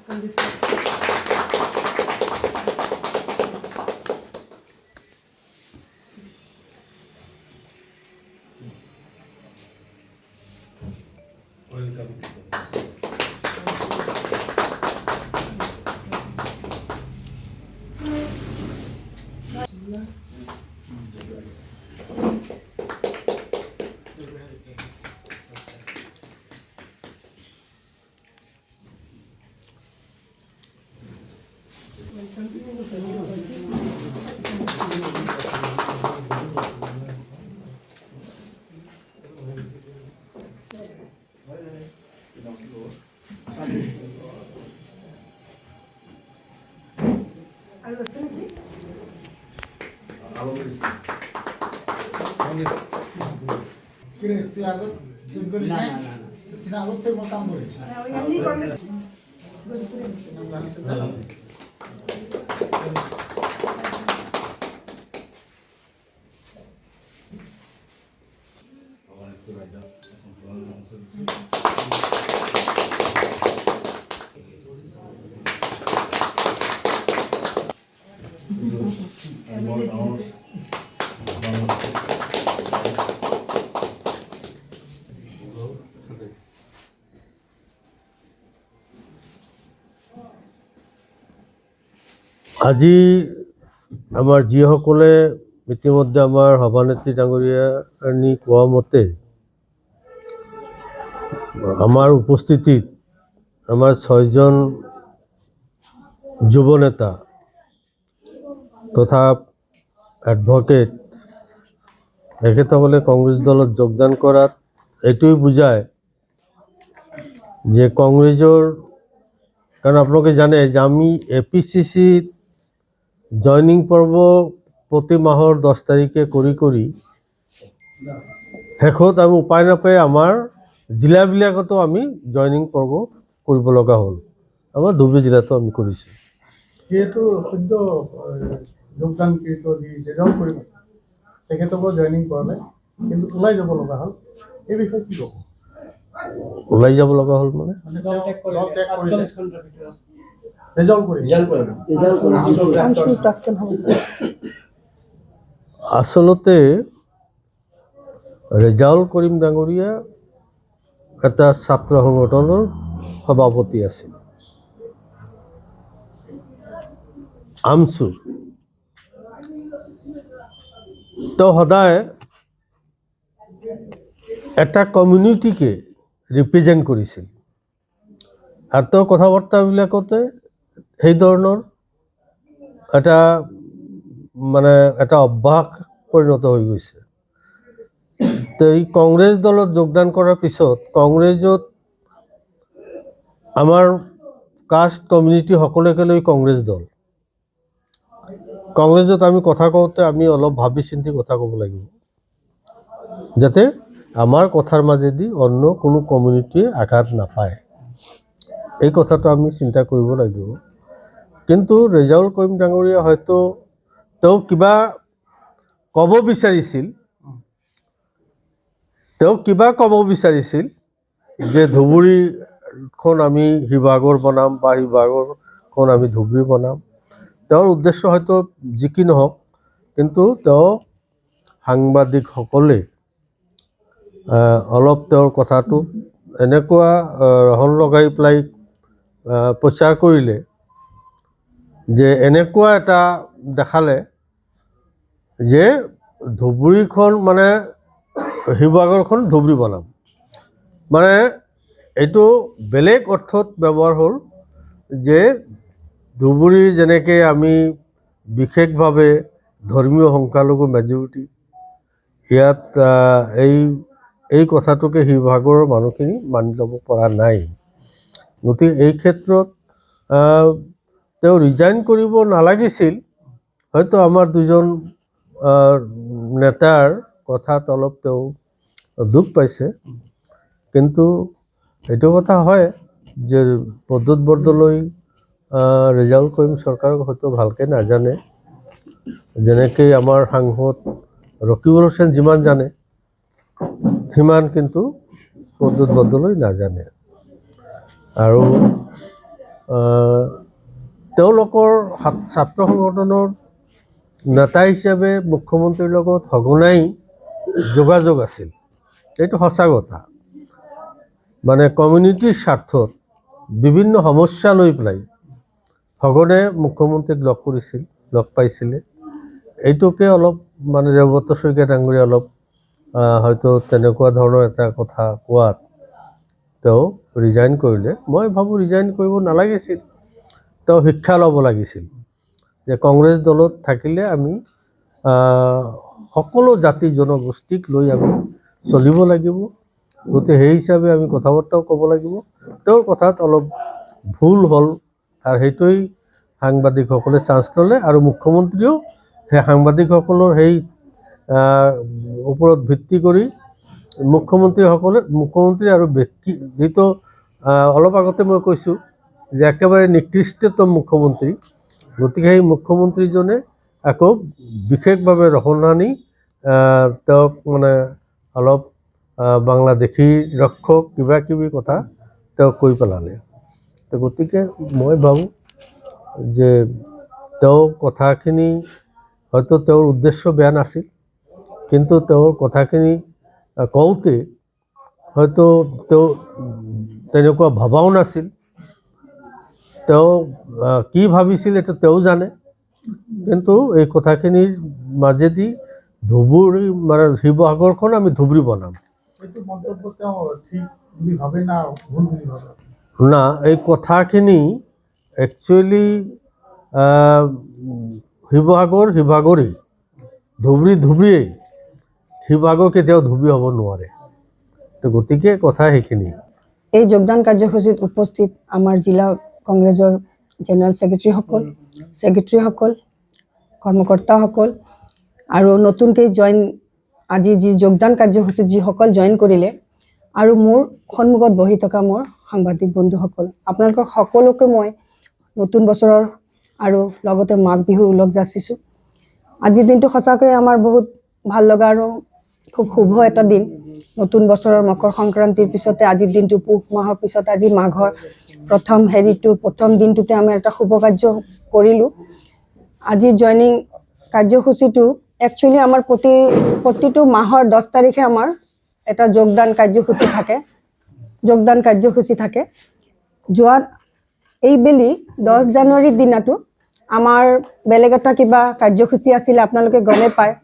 আজি আমাৰ যিসকলে ইতিমধ্যে আমাৰ সভানেত্ৰী ডাঙৰীয়ানী কোৱা মতে আমাৰ উপস্থিতিত আমাৰ 6জন যুৱ নেতা তথা এডভোকেট এখেতসকলে কংগ্ৰেছ দলত যোগদান কৰাত এইটোই বুজায় যে কংগ্ৰেছৰ, কাৰণ আপোনালোকে জানে যে আমি APCCত জইনিং পৰ্ব প্ৰতি মাহৰ 10 তাৰিখে কৰি শেষত আমি উপায় নাপাই আমাৰ জিলাবিলাকতো আমি জইনিং পৰ্ব কৰিব লগা হ'ল। আমাৰ ধুবুৰী জিলাতো আমি কৰিছোঁ। যেহেতু সদ্য যোগদানকৃত যি ৰেজাল্ট কৰিব আছে তেখেতকো জইনিং কৰালে, কিন্তু ওলাই যাব লগা হ'ল, এই বিষয়ে কি ক'ব? ওলাই যাব লগা হ'ল মানে আচলতে ৰেজাউল কৰিম ডাঙৰীয়া এটা ছাত্ৰ সংগঠনৰ সভাপতি আছিল। আমছু তেওঁ সদায় এটা কমিউনিটিকে ৰিপ্ৰেজেণ্ট কৰিছিল আৰু তেওঁৰ কথা বাৰ্তাবিলাকতে সেই ধৰণৰ এটা অভ্যাস পৰিণত হৈ গৈছে। তো এই কংগ্ৰেছ দলত যোগদান কৰাৰ পিছত কংগ্ৰেছত আমাৰ কাষ্ট কমিউনিটি সকলোকে লৈ কংগ্ৰেছ দল, কংগ্ৰেছত আমি কথা কওঁতে আমি অলপ ভাবি চিন্তি কথা ক'ব লাগিব যাতে আমাৰ কথাৰ মাজেদি অন্য কোনো কমিউনিটিয়ে আঘাত নাপায়, এই কথাটো আমি চিন্তা কৰিব লাগিব। কিন্তু ৰেজাউল কৰিম ডাঙৰীয়া হয়তো তেওঁ কিবা ক'ব বিচাৰিছিল যে ধুবুৰীখন আমি শিৱসাগৰ বনাম বা শিৱসাগৰখন আমি ধুবুৰী বনাম। তেওঁৰ উদ্দেশ্য হয়তো যি কি নহওক, কিন্তু তেওঁ সাংবাদিকসকলে অলপ তেওঁৰ কথাটো এনেকুৱা ৰহণ লগাই পেলাই প্ৰচাৰ কৰিলে যে এনেকুৱা এটা দেখালে যে ধুবুৰীখন মানে শিৱসাগৰখন ধুবুৰী বনাম, মানে এইটো বেলেগ অৰ্থত ব্যৱহাৰ হ'ল যে ধুবুৰী যেনেকৈ আমি বিশেষভাৱে ধৰ্মীয় সংখ্যালঘু মেজৰিটি, ইয়াত এই কথাটোকে শিৱসাগৰৰ মানুহখিনি মানি ল'ব পৰা নাই। গতিকে এই ক্ষেত্ৰত তেওঁ ৰিজাইন কৰিব নালাগিছিল। হয়তো আমাৰ দুজন নেতাৰ কথাত অলপ তেওঁ দুখ পাইছে, কিন্তু এইটো কথা হয় যে প্ৰদ্যুৎ বৰদলৈ ৰেজাউল কৰিম চৰকাৰক হয়তো ভালকৈ নাজানে, যেনেকৈ আমাৰ সাংসদ ৰকিবুল হুছেইন যিমান জানে সিমান কিন্তু প্ৰদ্যুৎ বৰদলৈ নাজানে। আৰু তেওঁলোকৰ ছাত্ৰ সংগঠনৰ নেতা হিচাপে মুখ্যমন্ত্ৰীৰ লগত সঘনাই যোগাযোগ আছিল। এইটো সঁচা কথা। মানে কমিউনিটিৰ স্বাৰ্থত বিভিন্ন সমস্যা লৈ পেলাই সঘনে মুখ্যমন্ত্ৰীক লগ পাইছিলে। এইটোকে অলপ মানে দেৱব্ৰত শইকীয়া ডাঙৰীয়া অলপ হয়তো তেনেকুৱা ধৰণৰ এটা কথা কোৱাত তেওঁ ৰিজাইন কৰিলে। মই ভাবোঁ ৰিজাইন কৰিব নালাগিছিল, তেওঁ শিক্ষা ল'ব লাগিছিল যে কংগ্ৰেছ দলত থাকিলে আমি সকলো জাতি জনগোষ্ঠীক লৈ আমি চলিব লাগিব, গতিকে সেই হিচাপে আমি কথা বতৰাও ক'ব লাগিব। তেওঁৰ কথাত অলপ ভুল হ'ল আৰু সেইটোৱেই সাংবাদিকসকলে চান্স ল'লে আৰু মুখ্যমন্ত্ৰীয়েও সেই সাংবাদিকসকলৰ সেই ওপৰত ভিত্তি কৰি মুখ্যমন্ত্ৰী আৰু ব্যক্তি যিটো অলপ আগতে মই কৈছোঁ যে একেবাৰে নিকৃষ্টতম মুখ্যমন্ত্ৰী, গতিকে সেই মুখ্যমন্ত্ৰীজনে আকৌ বিশেষভাৱে ৰহণানি তেওঁক মানে অলপ বাংলাদেশী ৰক্ষক কিবা কিবি কথা তেওঁক কৈ পেলালে। তো গতিকে মই ভাবোঁ যে তেওঁ কথাখিনি হয়তো তেওঁৰ উদ্দেশ্য বেয়া নাছিল, কিন্তু তেওঁৰ কথাখিনি কওঁতে হয়তো তেওঁ তেনেকুৱা ভবাও নাছিল। তেওঁ কি ভাবিছিল এইটো তেওঁ জানে, কিন্তু এই কথাখিনিৰ মাজেদি ধুবুৰী মানে শিৱসাগৰখন আমি ধুবুৰী বনাম। এইটো মন্তব্য তেওঁ ঠিক বুলি ভাবে না ভুল বুলি ভাবে? না, এই কথাখিনি একচুৱেলি শিৱসাগৰেই, ধুবুৰীয়েই, শিৱসাগৰ কেতিয়াও ধুবুৰী হ'ব নোৱাৰে। তো গতিকে কথা সেইখিনি। এই যোগদান কাৰ্যসূচীত উপস্থিত আমাৰ জিলা কংগ্ৰেছৰ জেনেৰেল ছেক্ৰেটাৰীসকল, কৰ্মকৰ্তাসকল আৰু নতুনকৈ আজি যি যোগদান কাৰ্যসূচীত যিসকল জইন কৰিলে আৰু মোৰ সন্মুখত বহি থকা মোৰ সাংবাদিক বন্ধুসকল, আপোনালোকক সকলোকে মই নতুন বছৰৰ আৰু লগতে মাঘ বিহুৰ ওলগ যাচিছোঁ। আজিৰ দিনটো সঁচাকৈ আমাৰ বহুত ভাল লগা আৰু খুব শুভ এটা দিন। নতুন বছৰৰ মকৰ সংক্ৰান্তিৰ পিছতে আজিৰ দিনটো, পুহ মাহৰ পিছতে আজি মাঘৰ প্ৰথম দিনটোতে আমি এটা শুভ কাৰ্য কৰিলোঁ। আজি জইনিং কাৰ্যসূচীটো একচুৱেলি আমাৰ প্ৰতিটো মাহৰ 10 তাৰিখে আমাৰ এটা যোগদান কাৰ্যসূচী থাকে। যোৱা এইবেলি 10 জানুৱাৰীৰ দিনাটো আমাৰ বেলেগ এটা কিবা কাৰ্যসূচী আছিলে, আপোনালোকে গমে পায়।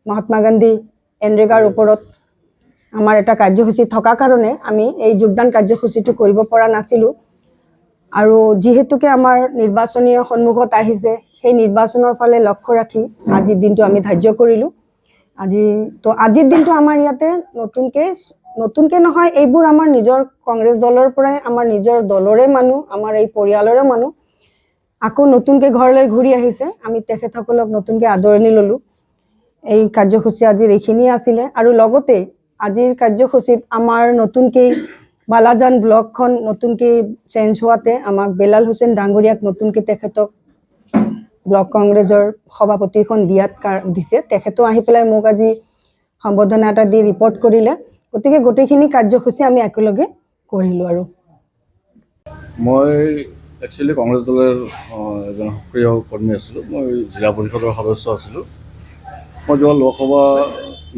মহাত্মা গান্ধী এনৰেগাৰ ওপৰত আমাৰ এটা কাৰ্যসূচী থকা কাৰণে আমি এই যোগদান কাৰ্যসূচীটো কৰিব পৰা নাছিলোঁ। আৰু যিহেতুকে আমাৰ নিৰ্বাচনী সন্মুখত আহিছে, সেই নিৰ্বাচনৰ ফালে লক্ষ্য ৰাখি আজিৰ দিনটো আমি ধাৰ্য কৰিলোঁ। আজিৰ দিনটো আমাৰ ইয়াতে নতুনকৈ নহয়, এইবোৰ আমাৰ নিজৰ কংগ্ৰেছ দলৰ পৰাই, আমাৰ নিজৰ দলৰে মানুহ, আমাৰ এই পৰিয়ালৰে মানুহ আকৌ নতুনকৈ ঘৰলৈ ঘূৰি আহিছে। আমি তেখেতসকলক নতুনকৈ আদৰণি ল'লোঁ। এই কাৰ্যসূচী আজিৰ এইখিনিয়ে আছিলে। আৰু লগতে আজিৰ কাৰ্যসূচীত আমাৰ নতুনকৈ বালাজান ব্লকখন নতুনকৈ চেঞ্জ হোৱাতে আমাক বেলাল হুছেইন ডাঙৰীয়াক নতুনকৈ তেখেতক ব্লক কংগ্ৰেছৰ সভাপতিখন দিছে। তেখেতেও আহি পেলাই মোক আজি সম্বৰ্ধনা এটা দি ৰিপৰ্ট কৰিলে। গতিকে গোটেইখিনি কাৰ্যসূচী আমি একেলগে কৰিলোঁ। আৰু মই একচুৱেলি কংগ্ৰেছ দলৰ এজন সক্ৰিয় কৰ্মী আছিলোঁ। মই জিলা পৰিষদৰ সদস্য আছিলোঁ। মই যোৱা লোকসভা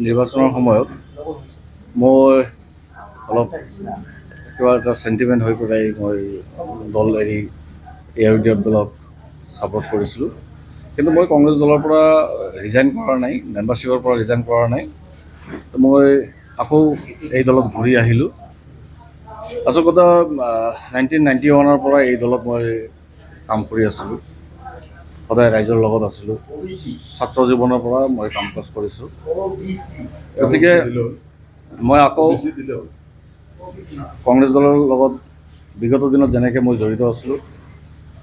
নিৰ্বাচনৰ সময়ত মই অলপ কিবা এটা চেণ্টিমেণ্ট হৈ পেলাই মই দল এৰি AIUDF দলক ছাপোৰ্ট কৰিছিলোঁ। কিন্তু মই কংগ্ৰেছ দলৰ পৰা ৰিজাইন কৰা নাই, মেম্বাৰশ্বিপৰ পৰা ৰিজাইন কৰা নাই। তো মই আকৌ এই দলত ঘূৰি আহিলোঁ। আচলতে 1991ৰ পৰা এই দলত মই কাম কৰি আছিলোঁ, সদায় ৰাইজৰ লগত আছিলোঁ। ছাত্ৰ জীৱনৰ পৰা মই কাম কাজ কৰিছোঁ। গতিকে মই আকৌ কংগ্ৰেছ দলৰ লগত বিগত দিনত যেনেকৈ মই জড়িত আছিলোঁ,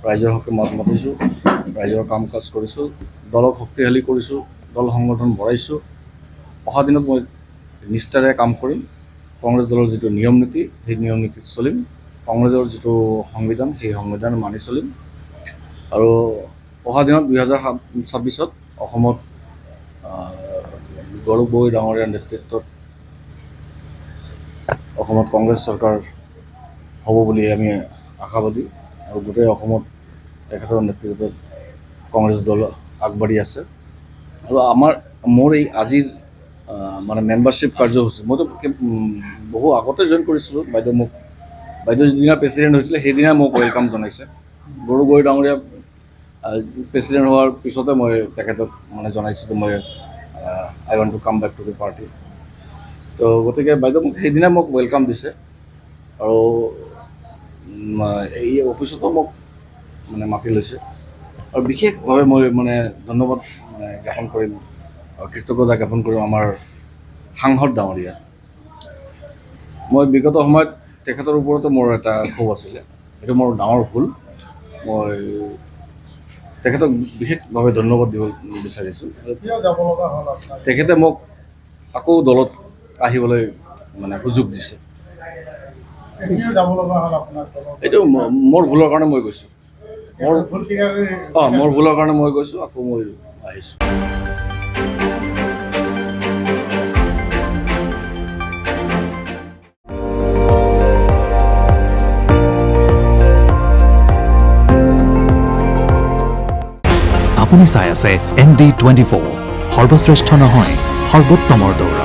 ৰাইজৰ হকে মাত মাতিছোঁ, ৰাইজৰ কাম কাজ কৰিছোঁ, দলক শক্তিশালী কৰিছোঁ, দল সংগঠন বঢ়াইছোঁ। অহা দিনত মই নিষ্ঠাৰে কাম কৰিম। কংগ্ৰেছ দলৰ যিটো নিয়ম নীতি, সেই নিয়ম নীতিত চলিম। কংগ্ৰেছৰ যিটো সংবিধান, সেই সংবিধান মানি চলিম। আৰু অহা দিনত 2026ত অসমত গৌৰৱ গগৈ ডাঙৰীয়াৰ নেতৃত্বত অসমত কংগ্ৰেছ চৰকাৰ হ'ব বুলি আমি আশাবাদী। আৰু গোটেই অসমত তেখেতৰ নেতৃত্বত কংগ্ৰেছ দল আগবাঢ়ি আছে। আৰু মোৰ এই আজিৰ মানে মেম্বাৰশ্বিপ কাৰ্যসূচী মইতো বহু আগতে জইন কৰিছিলোঁ। বাইদেউ যিদিনা প্ৰেচিডেণ্ট হৈছিলে সেইদিনা মোক ৱেলকাম জনাইছে। বড়োগোহাঁই ডাঙৰীয়া প্ৰেচিডেণ্ট হোৱাৰ পিছতে মই তেখেতক মানে জনাইছিলোঁ মই I want to come back to the party. তো গতিকে বাইদেউ সেইদিনা মোক ৱেলকাম দিছে আৰু এই অফিচতো মোক মানে মাতি লৈছে। আৰু বিশেষভাৱে মই মানে ধন্যবাদ জ্ঞাপন কৰিম আৰু কৃতজ্ঞতা জ্ঞাপন কৰিম আমাৰ সাংসদ ডাঙৰীয়া। মই বিগত সময়ত তেখেতৰ ওপৰতো মোৰ এটা ক্ষোভ আছিলে, এইটো মোৰ ডাঙৰ ভুল। মই তেখেতক বিশেষভাৱে ধন্যবাদ দিব বিচাৰিছোঁ। কিয় যাব লগা হ'ল আপোনাৰ? তেখেতে মোক আকৌ দলত আহিবলৈ মানে সুযোগ দিছে। কিয় যাব লগা হ'ল আপোনাৰ দলত? এইটো মোৰ ভুলৰ কাৰণে মই গৈছোঁ। ভুল স্বীকাৰ মোৰ ভুলৰ কাৰণে মই গৈছোঁ, আকৌ মই আহিছোঁ। আপুনি চাই আছে ND24, সৰ্বশ্ৰেষ্ঠ নহয় সৰ্বোত্তমৰ দৌৰ।